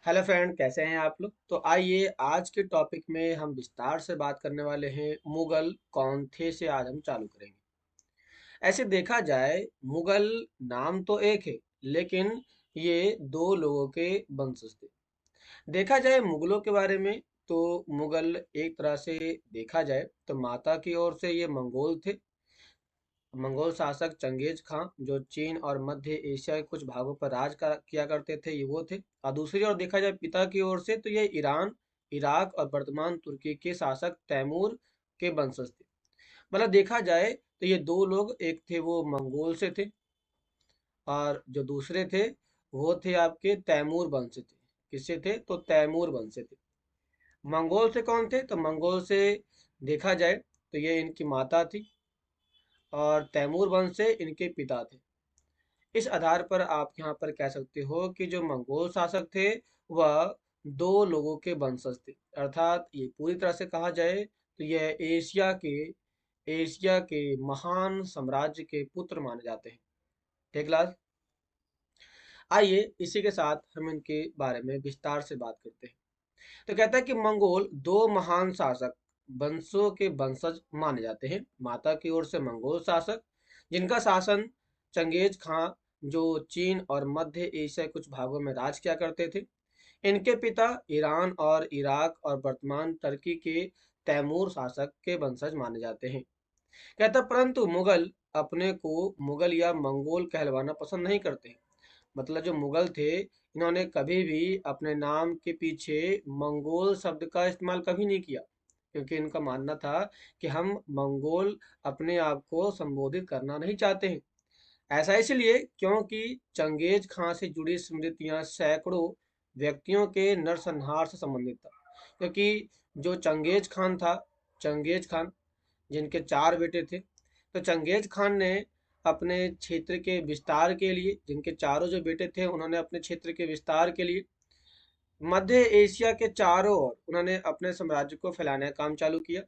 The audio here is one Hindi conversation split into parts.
हेलो फ्रेंड, कैसे हैं आप लोग। तो आइए आज के टॉपिक में हम विस्तार से बात करने वाले हैं मुगल कौन थे से आज हम चालू करेंगे। ऐसे देखा जाए मुगल नाम तो एक है, लेकिन ये दो लोगों के वंशज थे। देखा जाए मुगलों के बारे में, तो मुगल एक तरह से देखा जाए तो माता की ओर से ये मंगोल थे। मंगोल शासक चंगेज खां जो चीन और मध्य एशिया के कुछ भागों पर किया करते थे, ये वो थे। और दूसरी ओर देखा जाए पिता की ओर से, तो ये ईरान, इराक और वर्तमान तुर्की के शासक तैमूर के वंशज थे। मतलब देखा जाए तो ये दो लोग, एक थे वो मंगोल से थे और जो दूसरे थे वो थे आपके तैमूर वंश से थे। किससे थे? तो तैमूर वंश से थे। मंगोल से कौन थे? तो मंगोल से देखा जाए तो ये इनकी माता थी और तैमूर वंश से इनके पिता थे। इस आधार पर आप यहाँ पर कह सकते हो कि जो मंगोल शासक थे वह दो लोगों के वंशज थे। अर्थात ये पूरी तरह से कहा जाए तो यह एशिया के महान साम्राज्य के पुत्र माने जाते हैं। ठीक लाल। आइए इसी के साथ हम इनके बारे में विस्तार से बात करते हैं। तो कहता है कि मंगोल दो महान शासक वंशों के वंशज माने जाते हैं। माता की ओर से मंगोल शासक जिनका शासन चंगेज खां जो चीन और मध्य एशिया के कुछ भागों में राज किया करते थे। इनके पिता ईरान और इराक और वर्तमान तुर्की के तैमूर शासक के वंशज माने जाते हैं। कहता परंतु मुगल अपने को मुगल या मंगोल कहलवाना पसंद नहीं करते। मतलब जो मुगल थे, इन्होंने कभी भी अपने नाम के पीछे मंगोल शब्द का इस्तेमाल कभी नहीं किया, क्योंकि इनका मानना था कि हम मंगोल अपने आप को संबोधित करना नहीं चाहते हैं। ऐसा इसलिए क्योंकि चंगेज खां से जुड़ी स्मृतियां सैकड़ों व्यक्तियों के नरसंहार से संबंधित था। क्योंकि जो चंगेज खान जिनके चार बेटे थे, तो चंगेज खान ने अपने क्षेत्र के विस्तार के लिए, जिनके चारों जो बेटे थे उन्होंने अपने क्षेत्र के विस्तार के लिए मध्य एशिया के चारों ओर उन्होंने अपने साम्राज्य को फैलाने का काम चालू किया।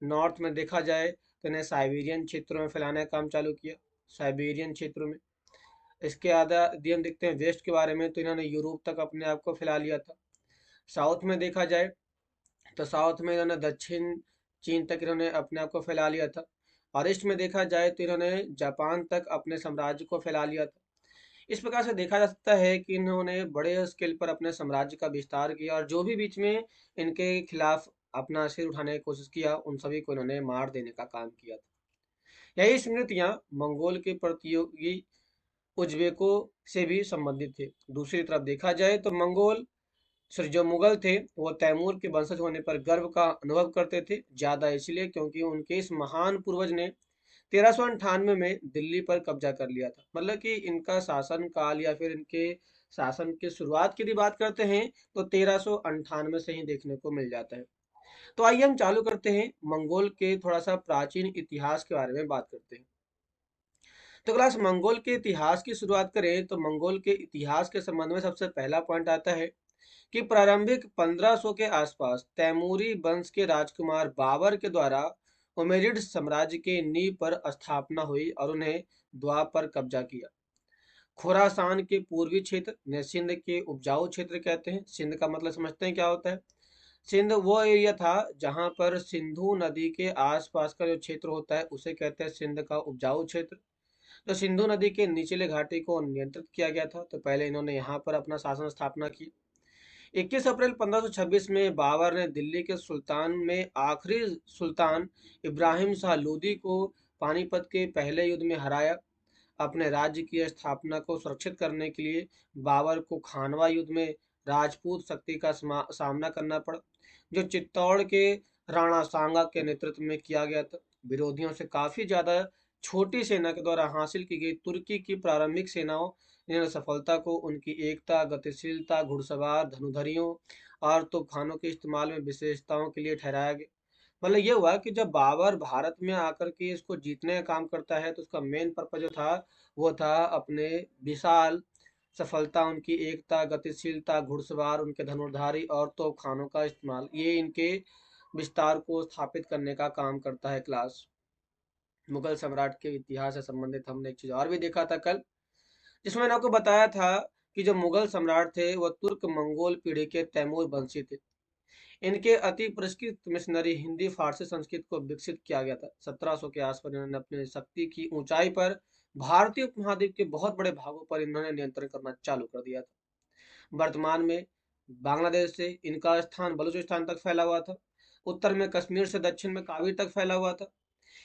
नॉर्थ में देखा जाए तो इन्हें साइबेरियन क्षेत्रों में फैलाने का काम चालू किया। साइबेरियन क्षेत्रों में इसके आधा यदि हम देखते हैं वेस्ट के बारे में, तो इन्होंने यूरोप तक अपने आप को फैला लिया था। साउथ में देखा जाए तो साउथ में इन्होंने दक्षिण चीन तक इन्होंने अपने आप को फैला लिया था। और ईस्ट में देखा जाए तो इन्होंने जापान तक अपने साम्राज्य को फैला लिया था। इस प्रकार से देखा जा सकता है कि इन्होंने बड़े स्केल पर अपने साम्राज्य का विस्तार किया और जो भी बीच में इनके खिलाफ अपना सिर उठाने की कोशिश किया, उन सभी को इन्होंने मार देने का काम किया था। यही स्मृतियां मंगोल के प्रतियोगी उज्बेकों से भी संबंधित थे। दूसरी तरफ देखा जाए तो जो मुगल थे वो तैमूर के वंशज होने पर गर्व का अनुभव करते थे। ज्यादा इसलिए क्योंकि उनके इस महान पूर्वज ने 1398 में दिल्ली पर कब्जा कर लिया था। मतलब कि इनका शासन काल या फिर इनके शासन की शुरुआत की यदि बात करते हैं तो 1398 से ही देखने को मिल जाता है। तो आइए हम चालू करते हैं मंगोल के थोड़ा सा प्राचीन इतिहास के बारे में बात करते हैं। तो क्लास मंगोल के इतिहास की शुरुआत करें तो मंगोल के इतिहास के संबंध में सबसे पहला पॉइंट आता है कि प्रारंभिक 1500 के आसपास तैमूरी वंश के राजकुमार बाबर के द्वारा उमेरिड साम्राज्य के नींव पर स्थापना हुई और उन्हें द्वार पर कब्जा किया। खुरासान के पूर्वी क्षेत्र ने सिंध के उपजाऊ क्षेत्र कहते हैं। सिंध का मतलब समझते हैं क्या होता है? सिंध वो एरिया था जहां पर सिंधु नदी के आसपास का जो क्षेत्र होता है उसे कहते हैं सिंध का उपजाऊ क्षेत्र। तो सिंधु नदी के निचले घाटी को नियंत्रित किया गया था, तो पहले इन्होंने यहाँ पर अपना शासन स्थापना की। 21 अप्रैल 1526 में बाबर ने दिल्ली के सुल्तान में आखिरी सुल्तान इब्राहिम शाह लोदी को पानीपत के पहले युद्ध में हराया। अपने राज्य की स्थापना को सुरक्षित करने के लिए बाबर को खानवा युद्ध में राजपूत शक्ति का सामना करना पड़ा, जो चित्तौड़ के राणा सांगा के नेतृत्व में किया गया था। विरोधियों से काफी ज्यादा छोटी सेना के द्वारा हासिल की गई तुर्की की प्रारंभिक सेनाओं ने सफलता को उनकी एकता, गतिशीलता, घुड़सवार, धनुधरियों और तोपखानों के इस्तेमाल में विशेषताओं के लिए ठहराया गया। मतलब ये हुआ कि जब बाबर भारत में आकर के इसको जीतने का काम करता है, तो उसका मेन पर्पज जो था वो था अपने विशाल सफलता, उनकी एकता, गतिशीलता, घुड़सवार, उनके धनुर्धारी और तोपखानों का इस्तेमाल, ये इनके विस्तार को स्थापित करने का काम करता है। क्लास मुगल सम्राट के इतिहास से संबंधित हमने एक चीज और भी देखा था कल, जिसमें मैंने आपको बताया था कि जो मुगल सम्राट थे वह तुर्क मंगोल पीढ़ी के तैमूर वंशी थे। इनके अति परिष्कृत मिशनरी हिंदी फारसी संस्कृत को विकसित किया गया था। 1700 के आसपास इन्होंने अपनी शक्ति की ऊंचाई पर भारतीय उपमहाद्वीप के बहुत बड़े भागों पर इन्होंने नियंत्रण करना चालू कर दिया था। वर्तमान में बांग्लादेश से इनका स्थान बलूचिस्तान तक फैला हुआ था। उत्तर में कश्मीर से दक्षिण में कावी तक फैला हुआ था।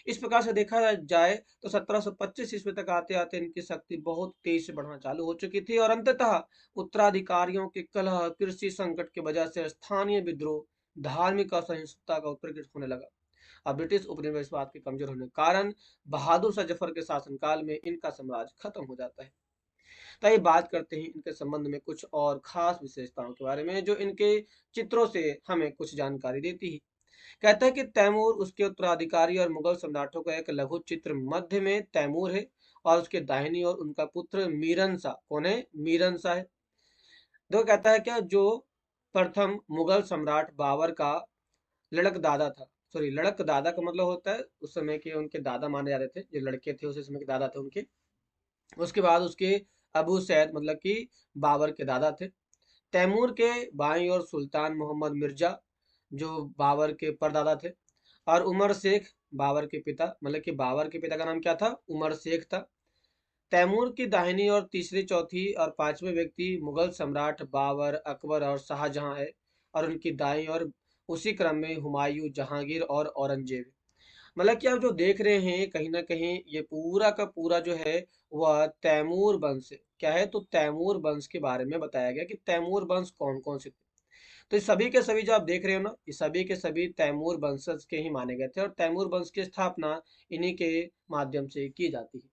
इस प्रकार से देखा जाए तो 1725 ईस्वी तक आते आते इनकी शक्ति बहुत तेजी से बढ़ना चालू हो चुकी थी और अंततः उत्तराधिकारियों के कलह, कृषि संकट की वजह से स्थानीय विद्रोह, धार्मिक असहिष्णुता का उत्प्रेरक होने लगा। अब ब्रिटिश उपनिवेशवाद के कमजोर होने के कारण बहादुर शाह जफर के शासनकाल में इनका साम्राज्य खत्म हो जाता है। तो ये बात करते हैं इनके संबंध में कुछ और खास विशेषताओं के बारे में जो इनके चित्रों से हमें कुछ जानकारी देती है। कहता है कि तैमूर, उसके उत्तराधिकारी और मुगल सम्राटों का एक लघु चित्र। मध्य में तैमूर है और उसके दाहिनी ओर उनका पुत्र मीरन शाह। कौन है? मीरन शाह है। देखो कहता है क्या, जो प्रथम मुगल सम्राट बाबर का लड़क दादा था। सॉरी, लड़क दादा का मतलब होता है उस समय के उनके दादा माने जाते थे, जो लड़के थे उस समय के दादा थे उनके। उसके बाद उसके अबू सैद मतलब कि बाबर के दादा थे। तैमूर के बाईं ओर सुल्तान मोहम्मद मिर्जा, जो बाबर के परदादा थे। और उमर शेख, बाबर के पिता, मतलब कि बाबर के पिता का नाम क्या था? उमर शेख था। तैमूर की दाहिनी और तीसरी, चौथी और पांचवें व्यक्ति मुगल सम्राट बाबर, अकबर और शाहजहां है। और उनकी दाईं ओर उसी क्रम में हुमायूं, जहांगीर और औरंगजेब। मतलब कि आप जो देख रहे हैं कहीं ना कहीं ये पूरा का पूरा जो है वह तैमूर वंश है। क्या है? तो तैमूर वंश के बारे में बताया गया कि तैमूर वंश कौन कौन से थे। तो ये सभी के सभी जो आप देख रहे हो ना, ये सभी के सभी तैमूर वंशज के ही माने गए थे और तैमूर वंश की स्थापना इन्हीं के माध्यम से की जाती है।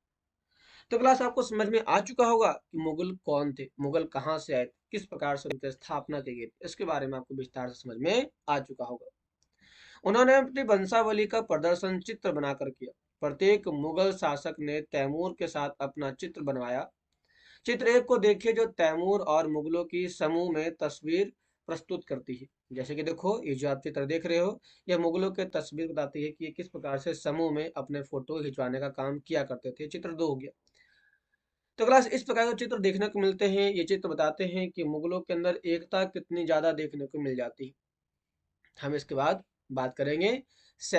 तो क्लास आपको समझ में आ चुका होगा कि मुगल कौन थे, मुगल कहाँ से आए थे, किस प्रकार से उनकी स्थापना की गई थी। इसके बारे में आपको विस्तार से समझ में आ चुका होगा। उन्होंने अपनी वंशावली का प्रदर्शन चित्र बनाकर किया। प्रत्येक मुगल शासक ने तैमूर के साथ अपना चित्र बनवाया। चित्र एक को देखिए, जो तैमूर और मुगलों की समूह में तस्वीर प्रस्तुत करती है। जैसे कि देखो, ये जो आप चित्र देख रहे हो, यह मुगलों की तस्वीर बताती है कि ये किस प्रकार से समूह में अपने फोटो खिंचवाने का काम किया करते थे। चित्र दो हो गया। तो क्लास इस प्रकार के चित्र देखने को मिलते हैं। ये चित्र बताते हैं कि मुगलों के अंदर एकता कितनी ज्यादा देखने को मिल जाती है। हम इसके बाद बात करेंगे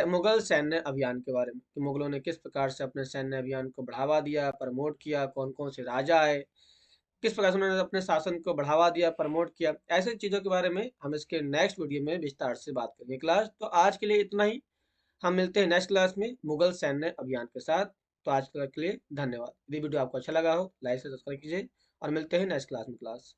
मुगल सैन्य अभियान के बारे में कि मुगलों ने किस प्रकार से अपने सैन्य अभियान को बढ़ावा दिया, प्रमोट किया, कौन कौन से राजा आए, किस प्रकार से उन्होंने अपने शासन को बढ़ावा दिया, प्रमोट किया। ऐसे चीजों के बारे में हम इसके नेक्स्ट वीडियो में विस्तार से बात करेंगे। क्लास तो आज के लिए इतना ही। हम मिलते हैं नेक्स्ट क्लास में मुगल सैन्य अभियान के साथ। तो आज के लिए धन्यवाद। यदि वीडियो आपको अच्छा लगा हो, लाइक से सब्सक्राइब कीजिए और मिलते हैं नेक्स्ट क्लास में। क्लास